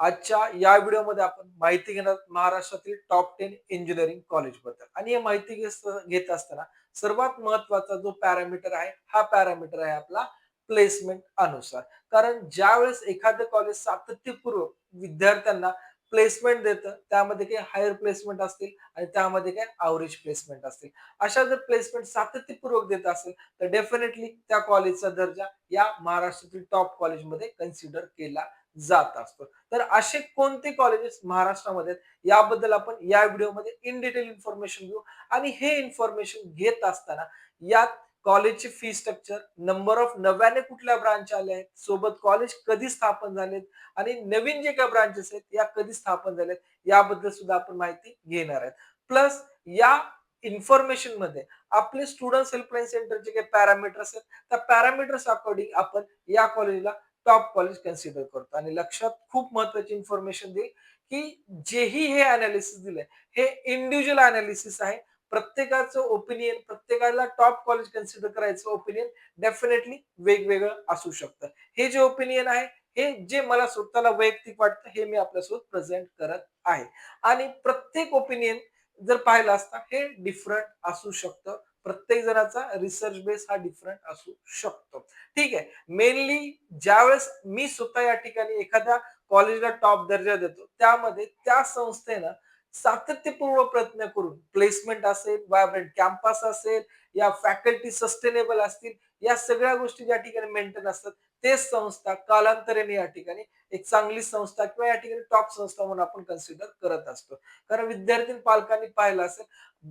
आजच्या या व्हिडिओमध्ये आपण माहिती घेणार महाराष्ट्रातील टॉप 10 इंजिनिअरिंग कॉलेज बद्दल आणि ही माहिती घेत असताना सर्वात महत्वाचा जो पॅरामीटर आहे हा पॅरामीटर आहे आपला प्लेसमेंट अनुसार. कारण ज्यावेळेस एखादं कॉलेज सातत्यपूर्वक विद्यार्थ्यांना प्लेसमेंट देतं त्यामध्ये काही हायर प्लेसमेंट असतील आणि त्यामध्ये काही अवरेज प्लेसमेंट असतील. अशा जर प्लेसमेंट सातत्यपूर्वक देत असेल तर डेफिनेटली त्या कॉलेजचा दर्जा या महाराष्ट्रातील टॉप कॉलेजमध्ये कन्सिडर केला जात असतो. तर असे कोणते कॉलेजेस महाराष्ट्रामध्ये आहेत याबद्दल आपण या व्हिडिओमध्ये इन डिटेल इन्फॉर्मेशन घेऊ आणि हे इन्फॉर्मेशन घेत असताना यात कॉलेजचे फी स्ट्रक्चर, नंबर ऑफ नव्याने कुठल्या ब्रांच आल्या आहेत, सोबत कॉलेज कधी स्थापन झालेत आणि नवीन जे काही ब्रांचेस आहेत या कधी स्थापन झाल्यात याबद्दल सुद्धा आपण माहिती घेणार आहेत. प्लस या इन्फॉर्मेशन मध्ये आपले स्टुडंट हेल्पलाईन सेंटरचे काही पॅरामीटर्स आहेत त्या पॅरामीटर्स अकॉर्डिंग आपण या कॉलेजला टॉप कॉलेज कन्सिडर करतो आणि लक्षात खूप महत्वाची इन्फॉर्मेशन देईल की जेही हे अनालिसिस दिलंय हे इंडिव्हिज्युअल अनालिसिस आहे. प्रत्येकाचं ओपिनियन, प्रत्येकाला टॉप कॉलेज कन्सिडर करायचं ओपिनियन डेफिनेटली वेगवेगळं असू शकतं. हे जे ओपिनियन आहे हे जे मला स्वतःला वैयक्तिक वाटतं हे मी आपल्यासोबत प्रेझेंट करत आहे आणि प्रत्येक ओपिनियन जर पाहिलं असता हे डिफरंट असू शकतं. प्रत्येक जणाचा रिसर्च बेस हा डिफरंट असू शकतो. ठीक आहे. मेनली ज्यावेळेस मी स्वतः या ठिकाणी एखाद्या कॉलेजला टॉप दर्जा देतो त्यामध्ये त्या संस्थेनं सातत्यपूर्ण प्रयत्न करून प्लेसमेंट असेल, व्हायब्रंट कॅम्पस असेल, या फॅकल्टी सस्टेनेबल असतील, या सगळ्या गोष्टी ज्या ठिकाणी मेंटेन असतात तेच संस्था कालांतराने या ठिकाणी एक चांगली संस्था किंवा या ठिकाणी टॉप संस्था म्हणून आपण कन्सिडर करत असतो. कारण विद्यार्थी पालकांनी पाहिलं असेल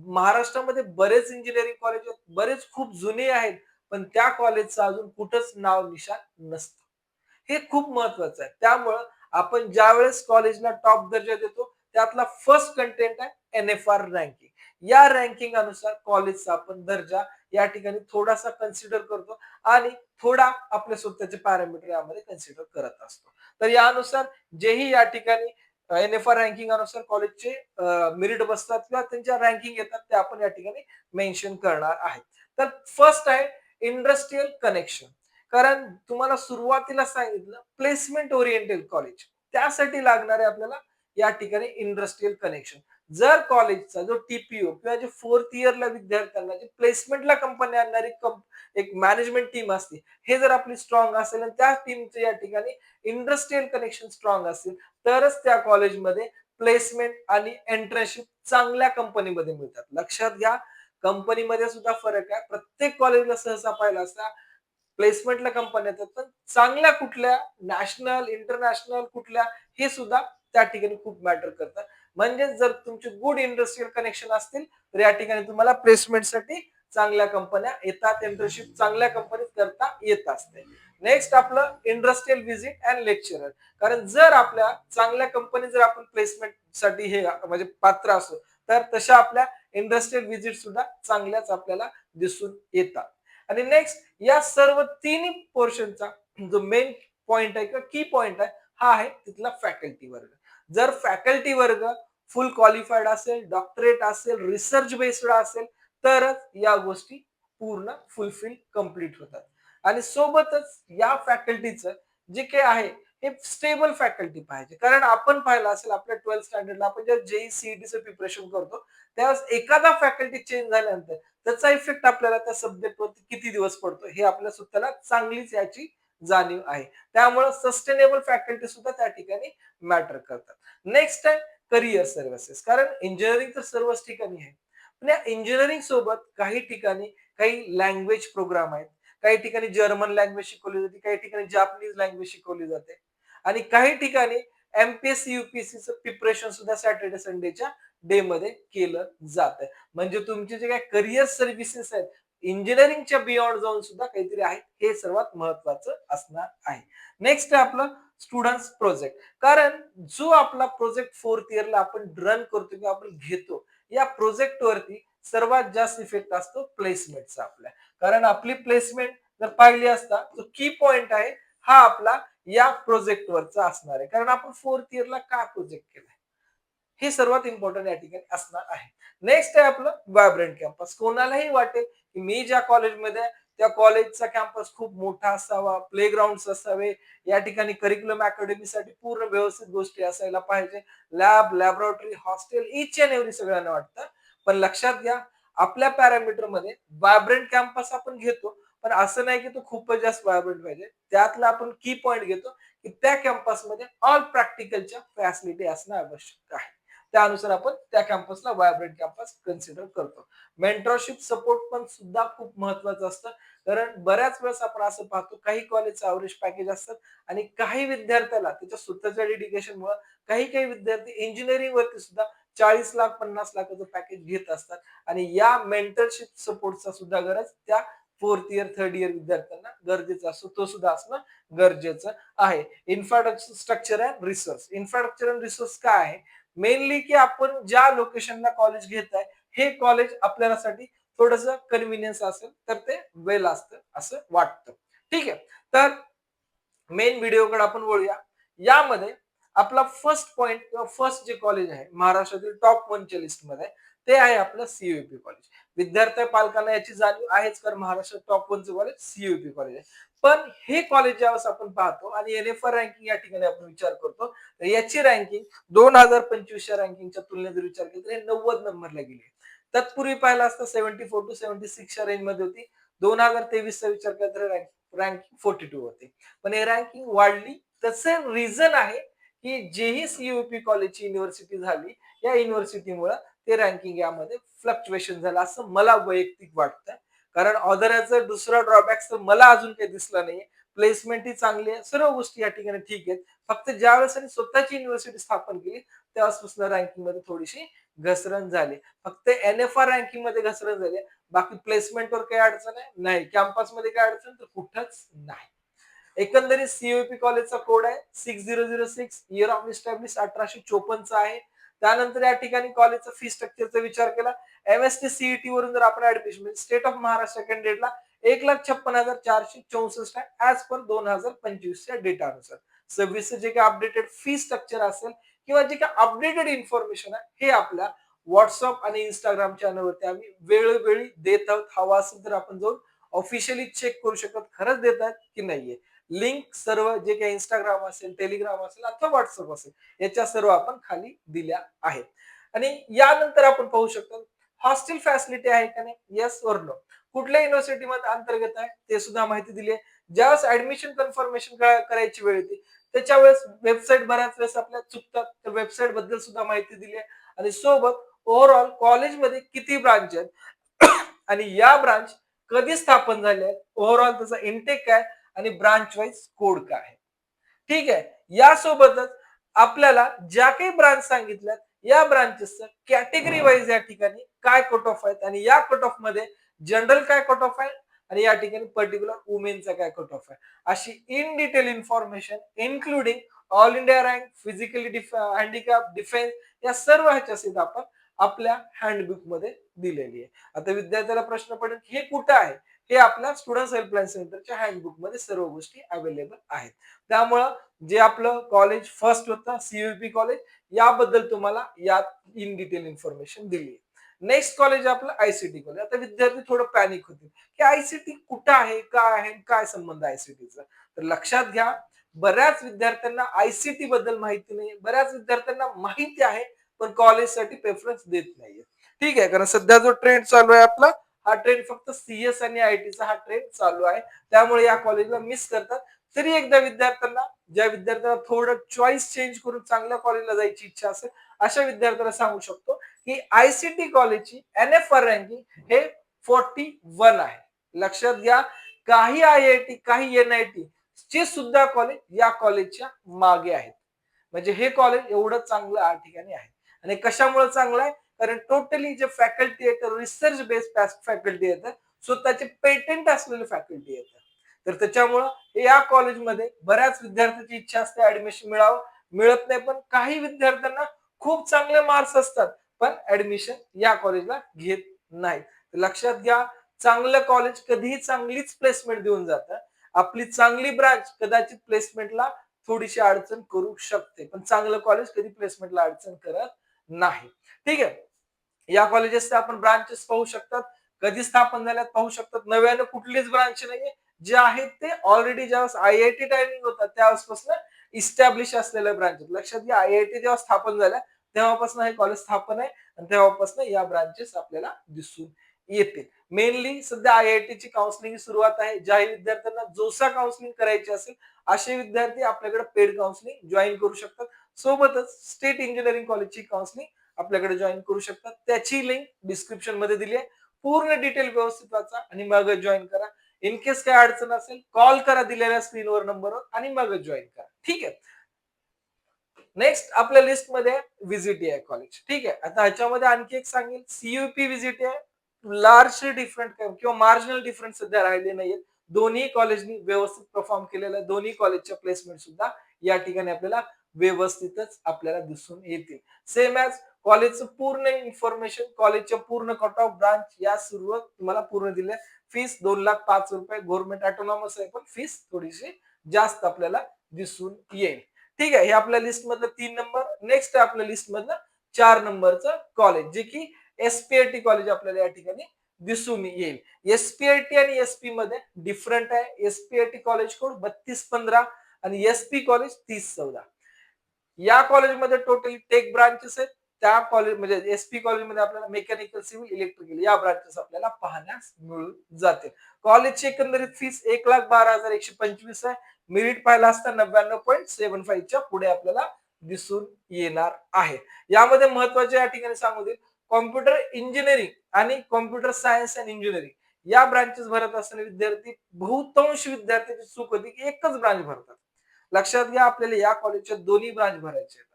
महाराष्ट्रामध्ये बरेच इंजिनिअरिंग कॉलेज आहेत, बरेच खूप जुने आहेत, पण त्या कॉलेजचं अजून कुठंच नाव निशाण नसतं. हे खूप महत्वाचं आहे. त्यामुळं आपण ज्यावेळेस कॉलेजला टॉप दर्जा देतो त्यातला फर्स्ट कंटेंट आहे एन-एफ-आर रँकिंग. या रँकिंग अनुसार कॉलेजचा आपण दर्जा या ठिकाणी थोडासा कन्सिडर करतो आणि थोडा आपल्या स्वतःचे पॅरामीटर यामध्ये कन्सिडर करत असतो. तर यानुसार जेही या ठिकाणी एन-एफ-आर रँकिंग अनुसार कॉलेजचे मेरिट बसतात किंवा त्यांच्या रँकिंग येतात ते आपण या ठिकाणी मेन्शन करणार आहे. तर फर्स्ट आहे इंडस्ट्रियल कनेक्शन. कारण तुम्हाला सुरुवातीला सांगितलं प्लेसमेंट ओरिएंटेड कॉलेज त्यासाठी लागणारे आपल्याला या ठिकाणी इंडस्ट्रियल कनेक्शन. जर कॉलेजचा जो टीपीओ किंवा जे फोर्थ इयरला विद्यार्थ्यांना जे प्लेसमेंटला कंपनी आणणारी एक मॅनेजमेंट टीम असते हे जर आपली स्ट्रॉंग असेल आणि त्या टीमचे या ठिकाणी इंडस्ट्रियल कनेक्शन स्ट्रॉंग असतील तरच त्या कॉलेजमध्ये प्लेसमेंट आणि एंट्रनशिप चांगल्या कंपनीमध्ये मिळतात. लक्षात घ्या कंपनीमध्ये सुद्धा फरक आहे. प्रत्येक कॉलेजला सहसा पाहिला असता प्लेसमेंटला कंपन्या येतात पण चांगल्या कुठल्या नॅशनल इंटरनॅशनल कुठल्या हे सुद्धा त्या ठिकाणी खूप मॅटर करतात. म्हणजे जर तुमचे गुड इंडस्ट्रियल कनेक्शन असतील तर या ठिकाणी तुम्हाला प्लेसमेंटसाठी चांगल्या कंपन्या येतात, इंटर्नशिप चांगल्या कंपनीत करता येत असते. नेक्स्ट आपलं इंडस्ट्रियल व्हिजिट अँड लेक्चरर. कारण जर आपल्या चांगल्या कंपनी जर आपण प्लेसमेंट साठी हे म्हणजे पात्र असो तर तशा आपल्या इंडस्ट्रियल व्हिजिट सुद्धा चांगल्याच आपल्याला दिसून येतात. आणि नेक्स्ट या सर्व तिन्ही पोर्शनचा जो मेन पॉइंट आहे किंवा की पॉइंट आहे हा आहे तिथला फॅकल्टी वर्ग. जर फॅकल्टी वर्ग फुल क्वालिफाईड असेल, डॉक्टरेट असेल, रिसर्च बेस्ड असेल तरच या गोष्टी पूर्ण फुलफिल कम्प्लीट होतात. आणि सोबतच या फॅकल्टीचं जे काही आहे हे स्टेबल फॅकल्टी पाहिजे. कारण आपण पाहिलं असेल आपल्या 12th स्टँडर्डला आपण जेव्हा जेई सीईटीचं प्रिपरेशन करतो त्यावेळेस एखादा फॅकल्टी चेंज झाल्यानंतर त्याचा इफेक्ट आपल्याला त्या सब्जेक्टवरती किती दिवस पडतो हे आपल्या स्वतःला चांगलीच याची जाणीव आहे. त्यामुळे सस्टेनेबल फॅकल्टी सुद्धा त्या ठिकाणी मॅटर करतात. नेक्स्ट आहे करिअर सर्व्हिसेस. कारण इंजिनिअरिंग तर सर्वच ठिकाणी आहे. पण या इंजिनिअरिंग सोबत काही ठिकाणी काही लँग्वेज प्रोग्राम आहेत. काही ठिकाणी जर्मन लँग्वेज शिकवली जाते, काही ठिकाणी जापनीज लँग्वेज शिकवली जाते आणि काही ठिकाणी एमपीएससी युपीएससीचं प्रिपरेशन सुद्धा सॅटर्डे संडेच्या डे मध्ये केलं जातं. म्हणजे तुमचे जे काही करिअर सर्व्हिसेस आहेत इंजिनिअरिंगच्या बियॉन्ड जाऊन सुद्धा काहीतरी आहेत हे सर्वात महत्वाचं असणार आहे. नेक्स्ट आहे आपलं स्टुडंट्स प्रोजेक्ट. कारण जो आपला प्रोजेक्ट फोर्थ इयरला आपण रन करतो किंवा आपण घेतो या प्रोजेक्ट वरती सर्वात जास्त इफेक्ट असतो प्लेसमेंटचा आपल्या. कारण आपली प्लेसमेंट जर पाहिली असता तो की पॉइंट आहे हा आपला या प्रोजेक्ट वरचा असणार आहे. कारण आपण फोर्थ इयरला का प्रोजेक्ट केलाय हे सर्वात इम्पॉर्टंट या ठिकाणी असणार आहे. नेक्स्ट आहे आपलं व्हायब्रंट कॅम्पस. कोणालाही वाटेल की मी ज्या कॉलेजमध्ये त्या कॉलेजचा कॅम्पस खूप मोठा असावा, प्लेग्राऊंड असावे, या ठिकाणी करिक्युलम अकॅडमीसाठी पूर्ण व्यवस्थित गोष्टी असायला पाहिजे, lab, laboratory, hostel, each and every सगळ्यांना वाटतं. पण लक्षात घ्या, आपल्या पॅरामीटर मध्ये व्हायब्रंट कॅम्पस आपण घेतो, पण असं नाही की तो खूपच जास्त व्हायब्रंट पाहिजे. त्यातला आपण की पॉइंट घेतो की त्या कॅम्पसमध्ये ऑल प्रॅक्टिकलच्या फॅसिलिटी असणं आवश्यक आहे. त्यानुसार आपण त्या कॅम्पसला व्हायब्रंट कॅम्पस कन्सिडर करतो. मेंटरशिप सपोर्ट पण सुद्धा खूप महत्वाचं असतं. कारण बऱ्याच वेळेस आपण असं पाहतो, काही कॉलेजचं अवरेज पॅकेज असतात आणि काही विद्यार्थ्याला त्याच्या स्वतःच्या डेडिकेशनमुळे काही काही विद्यार्थी इंजिनिअरिंग वरती सुद्धा 40 लाख 50 लाखाचं पॅकेज घेत असतात आणि या मेंटरशिप सपोर्टचा सुद्धा गरज त्या फोर्थ इयर थर्ड इयर विद्यार्थ्यांना गरजेचा असतो. तो सुद्धा असणं गरजेचं आहे. Infrastructure and resource. Infrastructure and resource काय आहे? मेनली की आपण ज्या लोकेशनला कॉलेज घेत आहे, हे कॉलेज आपल्यासाठी थोडस कन्व्हिनियन्स असेल तर ते वेल असतं असं वाटतं. ठीक आहे. तर मेन व्हिडिओकडे आपण वळूया. यामध्ये आपला फर्स्ट पॉइंट किंवा फर्स्ट जे कॉलेज आहे महाराष्ट्रातील टॉप 1 च्या लिस्ट मध्ये, ते आहे आपलं सीयूपी कॉलेज. विद्यार्थी पालकांना याची जाणीव आहेच, कारण महाराष्ट्रात टॉप 1 चं कॉलेज सीयूपी कॉलेज आहे. पण हे कॉलेज ज्यावेळेस आपण पाहतो आणि एनएफआर रँकिंग या ठिकाणी आपण विचार करतो, तर याची रँकिंग 2025 च्या रँकिंगच्या तुलनेत जर विचार केला तर हे 90 नंबरला गेली. तत्पूर्वी पाहिलं असतं 74 टू 76 च्या रेंज मध्ये होती. 2023 चा विचार केला तर रँकिंग 42 होती. पण हे रँकिंग वाढली. त्याचं रिझन आहे की जेही सीयूपी कॉलेजची युनिव्हर्सिटी झाली, या युनिव्हर्सिटीमुळे ते रँकिंग यामध्ये फ्लक्च्युएशन झालं असं मला वैयक्तिक वाटतं. कारण ऑदर दुसरा ड्रॉबॅक तर मला अजून काही दिसला नाहीये. प्लेसमेंट ही चांगली आहे, सर्व गोष्टी या ठिकाणी ठीक आहेत. फक्त ज्यावेळेस त्यांनी स्वतःची युनिव्हर्सिटी स्थापन केली तेव्हापासून रँकिंग मध्ये थोडीशी घसरण झाली. फक्त एनएफआर रँकिंग मध्ये घसरण झाली, बाकी प्लेसमेंटवर काही अडचण आहे नाही, कॅम्पस मध्ये काय अडचण तर कुठंच नाही. एकंदरीत सीयूपी कॉलेजचा कोड आहे 6006, इयर ऑफ इस्टॅब्लिश 1854 चा आहे. त्यानंतर या ठिकाणी कॉलेजचा फी स्ट्रक्चरचा विचार केला, एमएसटी सीईटी वरून जर आपण ऍडमिशन स्टेट ऑफ महाराष्ट्र कॅन्डिडेटला 1,56,464 आहे ऍज पर 2025 च्या डेटानुसार. 26 जे काही अपडेटेड फी स्ट्रक्चर असेल किंवा जे काही अपडेटेड इन्फॉर्मेशन आहे, हे आपल्या व्हॉट्सअप आणि इंस्टाग्राम चॅनलवरती आम्ही वेळोवेळी देत आहोत. हवा असेल तर आपण जाऊन ऑफिशियली चेक करू शकत खरंच देत आहेत की नाहीये. लिंक सर्व जे काही इंस्टाग्राम असेल, टेलिग्राम असेल अथवा व्हॉट्सअप असेल, याच्या सर्व आपण खाली दिल्या आहेत. आणि यानंतर आपण पाहू शकतो हॉस्टेल फॅसिलिटी आहे का नाही, येस और नो. कुठल्या युनिव्हर्सिटीमध्ये अंतर्गत आहे ते सुद्धा माहिती दिली आहे. ज्यावेळेस ऍडमिशन कन्फर्मेशन करायची वेळ येते त्याच्या वेळेस वेबसाईट बऱ्याच वेळेस आपल्या चुकतात, तर वेबसाईट बद्दल सुद्धा माहिती दिली आहे. आणि सोबत ओव्हरऑल कॉलेजमध्ये किती ब्रांच आहेत आणि या ब्रांच कधी स्थापन झाले आहेत, ओव्हरऑल त्याचा इंटेक काय आणि ब्रांच वाईज कोड काय आहे. ठीक आहे. यासोबतच आपल्याला ज्या काही ब्रांच सांगितल्यात या ब्रांचेसचं कॅटेगरी वाईज या ठिकाणी काय कट ऑफ आहेत आणि या कट ऑफ मध्ये जनरल काय कट ऑफ आहे आणि या ठिकाणी पर्टिक्युलर वुमेनचा काय कट ऑफ आहे, अशी in detail information including all India rank, physically handicap, defence, या सर्व ह्याच्यासहित आपण आपल्या हँडबुक मध्ये दिलेली आहे. आता विद्यार्थ्याला प्रश्न पडेल की हे कुठं आहे, हे आपल्या स्टुडंट हेल्पलाईन सेंटरच्या हँडबुक मध्ये सर्व गोष्टी अवेलेबल आहेत. त्यामुळं जे आपलं कॉलेज फर्स्ट होतं सीयूपी कॉलेज, याबद्दल तुम्हाला यात इन डिटेल इन्फॉर्मेशन दिली. नेक्स्ट कॉलेज आपलं आयसीटी कॉलेज. आता विद्यार्थी थोडं पॅनिक होतील की आयसीटी कुठं आहे, काय आहे, काय संबंध आयसीटीचा. तर लक्षात घ्या, बऱ्याच विद्यार्थ्यांना आयसीटी बद्दल माहिती नाही, बऱ्याच विद्यार्थ्यांना माहिती आहे पण कॉलेजसाठी प्रेफरन्स देत नाहीये. ठीक आहे, कारण सध्या जो ट्रेंड चालू आहे आपला, हा ट्रेंड फक्त सीएस आणि आयटीचा हा ट्रेंड चालू आहे. त्यामुळे या कॉलेजला मिस करतात. तरी एकदा विद्यार्थ्यांना, ज्या विद्यार्थ्यांना थोडं चॉईस चेंज करून चांगल्या कॉलेजला जायची इच्छा असेल, अशा विद्यार्थ्यांना सांगू शकतो की आयसीटी कॉलेजची एनएफआर रँकिंग हे 41 आहे. लक्षात घ्या, काही आयआयटी, काही एनआयटी चे सुद्धा कॉलेज या कॉलेजच्या मागे आहेत. म्हणजे हे कॉलेज एवढं चांगलं या ठिकाणी आहे. आणि कशामुळे चांगलं आहे, कारण टोटली जे फॅकल्टी आहेत रिसर्च बेस्ड फॅकल्टी येतात, स्वतःचे पेटंट असलेले फॅकल्टी येतात. तर त्याच्यामुळं या कॉलेजमध्ये बऱ्याच विद्यार्थ्यांची इच्छा असते ऍडमिशन मिळावं, मिळत नाही. पण काही विद्यार्थ्यांना खूप चांगले मार्क्स असतात पण ऍडमिशन या कॉलेजला घेत नाही. लक्षात घ्या, चांगलं कॉलेज कधीही चांगलीच प्लेसमेंट देऊन जातं. आपली चांगली ब्रांच कदाचित प्लेसमेंटला थोडीशी अडचण करू शकते, पण चांगलं कॉलेज कधी प्लेसमेंटला अडचण करत नाही. ठीक आहे. या कॉलेजेसचे आपण ब्रांचेस पाहू शकतात. कधी स्थापन झाल्यात पाहू शकतात. नव्यानं कुठलीच ब्रांच नाहीये. जे आहेत ते ऑलरेडी ज्यावेळेस आय-आय-टी टायमिंग होता त्यावेळेसपासून इस्टॅब्लिश असलेल्या ब्रांचेस. लक्षात घ्या, आय-आय-टी जेव्हा स्थापन झाल्या तेव्हापासून हे कॉलेज स्थापन आहे आणि तेव्हापासून या ब्रांचेस आपल्याला दिसून येतील. मेनली सध्या आय-आय-टी ची काउन्सिलिंग सुरुवात आहे. ज्याही विद्यार्थ्यांना जोसा काउन्सिलिंग करायची असेल असे विद्यार्थी आपल्याकडे पेड काउन्सिलिंग जॉईन करू शकतात. सोबतच स्टेट इंजिनिअरिंग कॉलेजची काउन्सिलिंग आपल्याकडे जॉईन करू शकतात. त्याची लिंक डिस्क्रिप्शन मध्ये दिली आहे. पूर्ण डिटेल व्यवस्थित वाचा आणि मग जॉईन करा. इन केस काय अडचण असेल कॉल करा दिलेल्या स्क्रीनवर नंबरवर आणि मग जॉईन करा. ठीक आहे. नेक्स्ट आपल्या लिस्ट मध्ये व्हीजीटी आहे कॉलेज. ठीक आहे. आता ह्याच्यामध्ये आणखी एक सांगेल, सीयूपी व्हीजीटी आहे. लार्ज डिफरंट किंवा मार्जिनल डिफरन्स सध्या राहिले नाहीये. दोन्ही कॉलेजनी व्यवस्थित परफॉर्म केलेलं आहे. दोन्ही कॉलेजच्या प्लेसमेंट सुद्धा या ठिकाणी आपल्याला व्यवस्थितच आपल्याला दिसून येतील. सेम ॲज कॉलेजचं पूर्ण इन्फॉर्मेशन, कॉलेजच्या पूर्ण कट ऑफ ब्रांच या सर्व तुम्हाला पूर्ण दिले. फीस 2,05,000 गव्हर्नमेंट ऑटोनॉमस आहे, पण फीस थोडीशी जास्त आपल्याला दिसून येईल. ठीक आहे. हे आपल्या लिस्ट मधलं 3 नंबर. नेक्स्ट आहे आपल्या लिस्ट मधलं 4 नंबरचं कॉलेज, जे की एसपीआयटी कॉलेज आपल्याला या ठिकाणी दिसून येईल. एसपीआयटी आणि एसपी मध्ये डिफरंट आहे. एसपीआयटी कॉलेज कोड 3215 आणि एसपी कॉलेज 3014. या कॉलेजमध्ये टोटली टेक ब्रांचेस आहेत. त्या कॉलेज म्हणजे एसपी कॉलेजमध्ये आपल्याला मेकॅनिकल, सिव्हिल, इलेक्ट्रिकल या ब्रांचेस आपल्याला पाहण्यास मिळून जातील. कॉलेजची एकंदरीत फीस 1,12,125 आहे. मेरिट पाहिला असता 99.75 च्या पुढे आपल्याला दिसून येणार आहे. यामध्ये महत्वाचे या ठिकाणी सांगू देईल, कॉम्प्युटर इंजिनिअरिंग आणि कॉम्प्युटर सायन्स अँड इंजिनिअरिंग या ब्रांचेस भरत असणारे विद्यार्थी, बहुतांश विद्यार्थ्यांची चूक होती की एकच ब्रांच भरतात. लक्षात घ्या, आपल्याला या कॉलेजच्या दोन्ही ब्रांच भरायचे आहेत.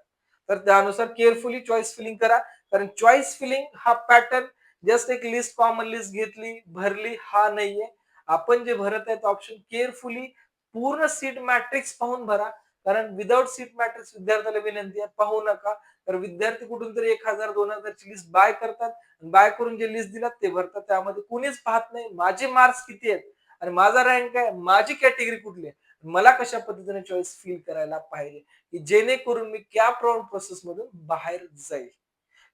तर त्यानुसार केअरफुली चॉईस फिलिंग करा. कारण चॉईस फिलिंग हा पॅटर्न जस्ट एक लिस्ट, कॉमन लिस्ट घेतली भरली हा नाहीये. आपण जे भरत आहेत ऑप्शन केअरफुली पूर्ण सीट मॅट्रिक्स पाहून भरा. कारण विदाउट सीट मॅट्रिक्स विद्यार्थ्याला विनंती आहे पाहू नका. तर विद्यार्थी कुठून तरी 1,000-2,000 ची लिस्ट बाय करतात. बाय करून जे लिस्ट दिलात ते भरतात. त्यामध्ये कुणीच पाहत नाही माझे मार्क्स किती आहेत आणि माझा रँक आहे, माझी कॅटेगरी कुठली आहे, मला कशा पद्धतीने चॉईस फील करायला पाहिजे, की जेणेकरून मी कॅप राऊंड प्रोसेस मधून बाहेर जाईल.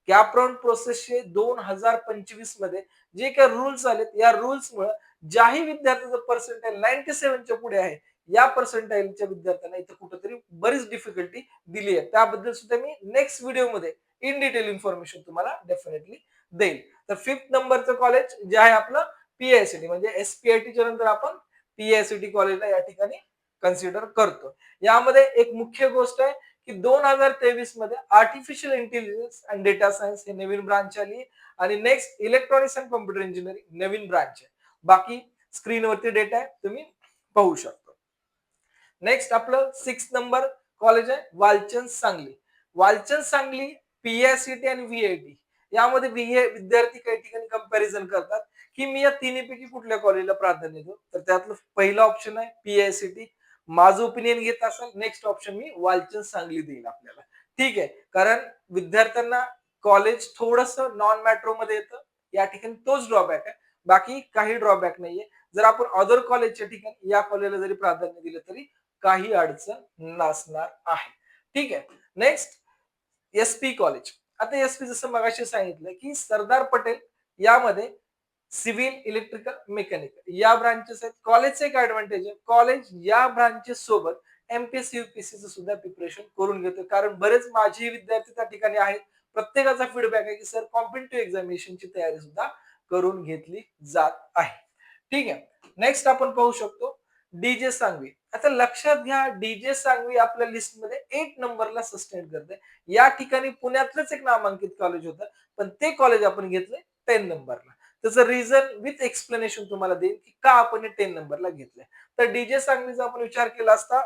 कॅप राऊंड प्रोसेसचे 2025 मध्ये जे काही रूल्स आलेत, या रूल्समुळे ज्याही विद्यार्थ्याचं पर्सेंटाईल 97 च्या पुढे आहे, या पर्सेंटाईलच्या विद्यार्थ्यांना इथं कुठेतरी बरीच डिफिकल्टी दिली आहे. त्याबद्दल सुद्धा मी नेक्स्ट व्हिडिओमध्ये इन डिटेल इन्फॉर्मेशन तुम्हाला डेफिनेटली देईल. तर 5th नंबरचं कॉलेज जे आहे आपलं पीआयसीटी, म्हणजे एसपीआयटीच्या नंतर आपण पीआयसीटी कॉलेजला या ठिकाणी कन्सिडर करतो. यामध्ये एक मुख्य गोष्ट आहे की 2023 मध्ये artificial intelligence and data science हे नवीन ब्रांच आली आणि next electronics and computer engineering Naveen branch आहे. बाकी स्क्रीनवरती डेटा आहे, तुम्ही पाहू शकता. नेक्स्ट आपलं 6 नंबर कॉलेज आहे वालचंद सांगली. वालचंद सांगली पीआयसीटी आणि व्हीआयटी यामध्ये विद्यार्थी काही ठिकाणी कंपॅरिझन करतात की मी या तिन्हीपैकी कुठल्या कॉलेजला प्राधान्य देऊ. तर त्यातलं पहिलं ऑप्शन आहे पीआयसीटी. माझं ओपिनियन घेत असेल नेक्स्ट ऑप्शन मी वालचंद सांगली देईल आपल्याला. ठीक आहे. कारण विद्यार्थ्यांना कॉलेज थोडस नॉन मेट्रो मध्ये येतं, या ठिकाणी तोच ड्रॉबॅक आहे. बाकी काही ड्रॉबॅक नाहीये. जर आपण अदर कॉलेजच्या ठिकाणी या कॉलेजला जरी प्राधान्य दिलं तरी काही अडचण नसणार आहे. ठीक आहे. Next SP college. आता एसपी जसं मगाशी सांगितलं की सरदार पटेल यामध्ये सिव्हिल, इलेक्ट्रिकल, मेकॅनिकल या ब्रांचेस आहेत. कॉलेजचं एक ऍडव्हान्टेज आहे, कॉलेज या ब्रांचेस सोबत एमपीएससी युपीएससीचं सुद्धा प्रिपरेशन करून घेतो. कारण बरेच माझे विद्यार्थी त्या ठिकाणी आहेत. प्रत्येकाचा फीडबॅक आहे की सर कॉम्पिटिटिव्ह एक्झामिनेशनची तयारी सुद्धा करून घेतली जात आहे. ठीक आहे. नेक्स्ट आपण पाहू शकतो डीजे सांगवी. आता लक्षात घ्या, डीजे सांगवी आपल्या लिस्टमध्ये 8 नंबरला सस्टेन करते. या ठिकाणी पुण्यातलंच एक नामांकित कॉलेज होतं, पण ते कॉलेज आपण घेतलंय 10 नंबरला. त्याचं रिझन विथ एक्सप्लेनेशन तुम्हाला देईल की का आपण 10 नंबरला घेतलंय. तर डीजे सांगवीचा आपण विचार केला असता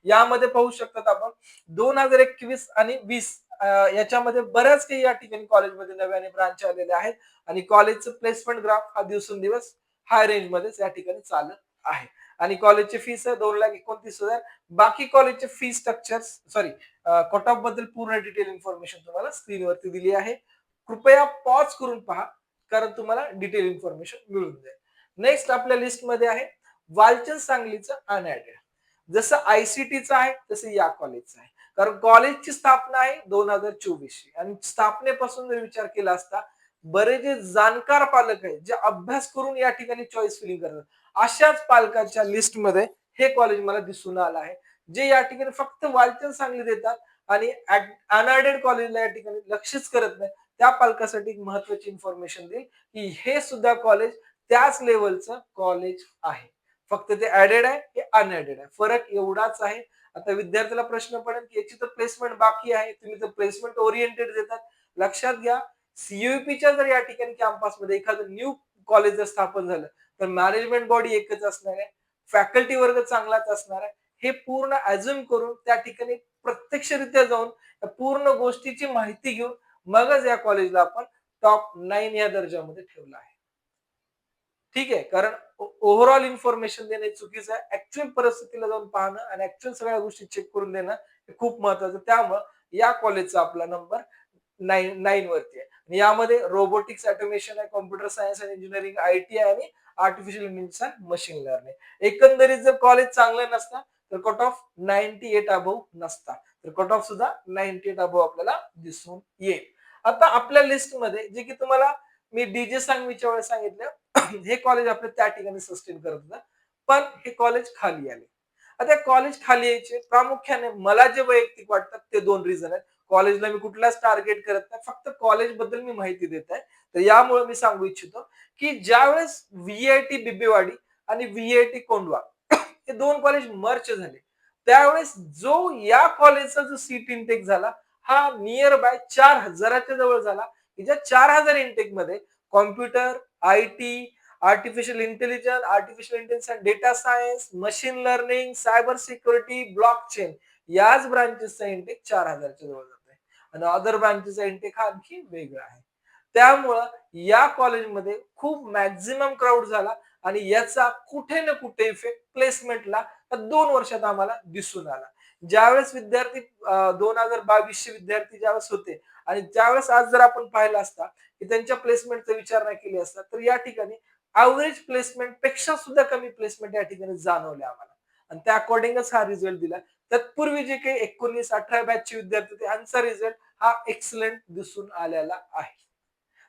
यामध्ये पाहू शकतात आपण 2021 आणि 20 याच्यामध्ये बऱ्याच काही या ठिकाणी कॉलेजमध्ये नव्याने ब्रांच आलेले आहेत आणि कॉलेजचं प्लेसमेंट ग्राफ हा दिवसेंदिवस हाय रेंज मध्येच या ठिकाणी चालत आहे. आणि कॉलेजची फीस आहे 2,29,000. बाकी कॉलेजचे fee structure sorry cut off बद्दल पूर्ण डिटेल इन्फॉर्मेशन तुम्हाला स्क्रीनवरती दिली आहे. कृपया पॉज करून पहा, कारण तुम्हाला डिटेल इन्फॉर्मेशन मिळून जाईल. नेक्स्ट आपल्या लिस्ट मध्ये आहे वालचंद सांगलीचं अनऍडेड. जसं आयसीटीचं आहे तसं या कॉलेजचं आहे. कारण कॉलेजची स्थापना आहे 2024 आणि स्थापनेपासून जर विचार केला असता बरेच जे जाणकार पालक आहेत, जे अभ्यास करून या ठिकाणी चॉईस फिलिंग करतात. अशाच पालकांच्या लिस्टमध्ये हे कॉलेज मला दिसून आलं आहे. जे या ठिकाणी फक्त वाचन चांगली देतात आणि अनएडेड कॉलेजला या ठिकाणी लक्षच करत नाही. त्या पालकासाठी एक महत्त्वाची इन्फॉर्मेशन देईल, की हे सुद्धा कॉलेज त्याच लेव्हलचं कॉलेज आहे. फक्त ते ॲडेड आहे, हे अनएडेड आहे. फरक एवढाच आहे. आता विद्यार्थ्याला प्रश्न पडेल, की याची तर प्लेसमेंट बाकी आहे. तुम्ही तर प्लेसमेंट ओरिएंटेड देतात. लक्षात घ्या, सीयूपीच्या जर या ठिकाणी कॅम्पसमध्ये एखादं न्यू कॉलेज जर स्थापन झालं, तर मॅनेजमेंट बॉडी एकच असणार आहे. फॅकल्टी वर्ग चांगलाच असणार आहे. हे पूर्ण अझ्युम करून त्या ठिकाणी प्रत्यक्षरित्या जाऊन त्या पूर्ण गोष्टीची माहिती घेऊन मगच या कॉलेजला आपण टॉप 9 या दर्जामध्ये ठेवलं आहे. ठीक आहे. कारण ओव्हरऑल इन्फॉर्मेशन देणे चुकीचं आहे. ॲक्चुअल परिस्थितीला जाऊन पाहणं आणि ॲक्चुअल सगळ्या गोष्टी चेक करून देणं हे खूप महत्वाचं. त्यामुळं या कॉलेजचा आपला नंबर 9 वरती आहे. आणि यामध्ये रोबोटिक्स, ऑटोमेशन आहे, कॉम्प्युटर सायन्स आणि इंजिनिअरिंग, आयटी आहे आणि आर्टिफिशियल इंटेलिजन्स आणि मशीन लर्निंग. एकंदरीत जर कॉलेज चांगलं नसतं, तर कट ऑफ 98 अबोव्ह नसता. तर कट ऑफ सुद्धा 98 अबोव्ह आपल्याला दिसून येईल. आता आपल्या लिस्टमध्ये जे की तुम्हाला मी डी सांगवीच्या वेळेस सांगितलं, हे कॉलेज आपलं त्या ठिकाणी सस्टेन करत होतं. पण हे कॉलेज खाली आले. आता कॉलेज खाली यायचे प्रामुख्याने मला जे वैयक्तिक वाटतात ते 2 रिझन आहेत. कॉलेजला मी कुठलाच टार्गेट करत नाही. फक्त कॉलेजबद्दल मी माहिती देत आहे. तर यामुळे मी सांगू इच्छितो, की ज्यावेळेस व्ही-आय-टी बिबवेवाडी आणि व्ही-आय-टी कोंढवा हे 2 कॉलेज मर्ज झाले. त्यावेळेस जो या कॉलेजचा जो सीट इंटेक झाला, हा नियर बाय 4,000 च्या जवळ झाला. की ज्या 4,000 इंटेकमध्ये computer, IT, artificial intelligence and data science, machine learning, cyber security, blockchain याच ब्रांचेसचा इंटेक 4,000 च्या जवळ जात आहे. आणि अदर ब्रांचेसचा इंटेक हा आणखी वेगळा आहे. त्यामुळं या कॉलेजमध्ये खूप मॅक्झिमम क्राऊड झाला आणि याचा कुठे ना कुठे इफेक्ट प्लेसमेंटला 2 वर्षात आम्हाला दिसून आला. ज्यावेळेस विद्यार्थी 2022 चे विद्यार्थी ज्यावेळेस होते आणि त्यावेळेस आज जर आपण पाहिलं असता, की त्यांच्या प्लेसमेंटचा विचार नाही केली असता, तर या ठिकाणी एव्हरेज प्लेसमेंट पेक्षा सुद्धा कमी प्लेसमेंट या ठिकाणी जाणवले आम्हाला. आणि त्या अकॉर्डिंगच हा रिझल्ट दिला. तत्पूर्वी जे काही 19-18 बॅचचे विद्यार्थी होते, यांचा रिझल्ट हा एक्सलंट दिसून आलेला आहे.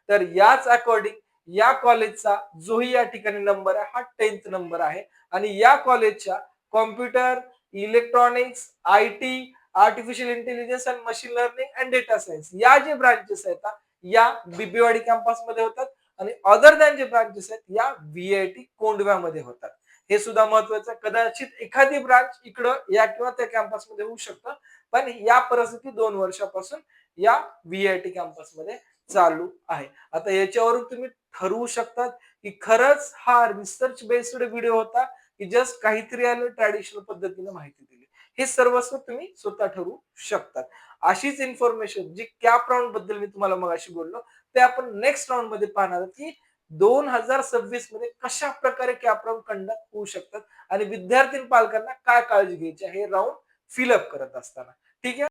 तर याच अकॉर्डिंग या कॉलेजचा जोही या ठिकाणी नंबर आहे, हा 10th नंबर आहे. आणि या कॉलेजच्या computer, electronics, IT, artificial intelligence and machine learning and data science या जे ब्रांचेस आहेत या बिबीवाडी कॅम्पसमध्ये होतात आणि अदर दॅन जे ब्रांचेस आहेत या व्ही-आय-टी कोंढव्यामध्ये होतात. हे सुद्धा महत्वाचं आहे. कदाचित एखादी ब्रांच इकडं या किंवा त्या कॅम्पसमध्ये होऊ शकतं. पण या परिस्थिती 2 वर्षापासून या व्ही-आय-टी कॅम्पसमध्ये चालू आहे. आता याच्यावरून तुम्ही ठरवू शकतात, की खरंच हा रिसर्च बेस्ड व्हिडिओ होता, की जस्ट काहीतरी आलं ट्रॅडिशनल पद्धतीने माहिती दिली. हे सर्वस्व तुम्ही स्वतः ठरवू शकतात. अशीच इन्फॉर्मेशन जी कॅप राउंड बद्दल मी तुम्हाला मगाशी बोललो, ते आपण नेक्स्ट राउंड मध्ये पाहणार आहोत, की 2026 मध्ये कशा प्रकारे कॅप राउंड कंडक्ट होऊ शकतात आणि विद्यार्थी पालकांना काय काळजी घ्यायची आहे हे राउंड फिलअप करत असताना. ठीक आहे.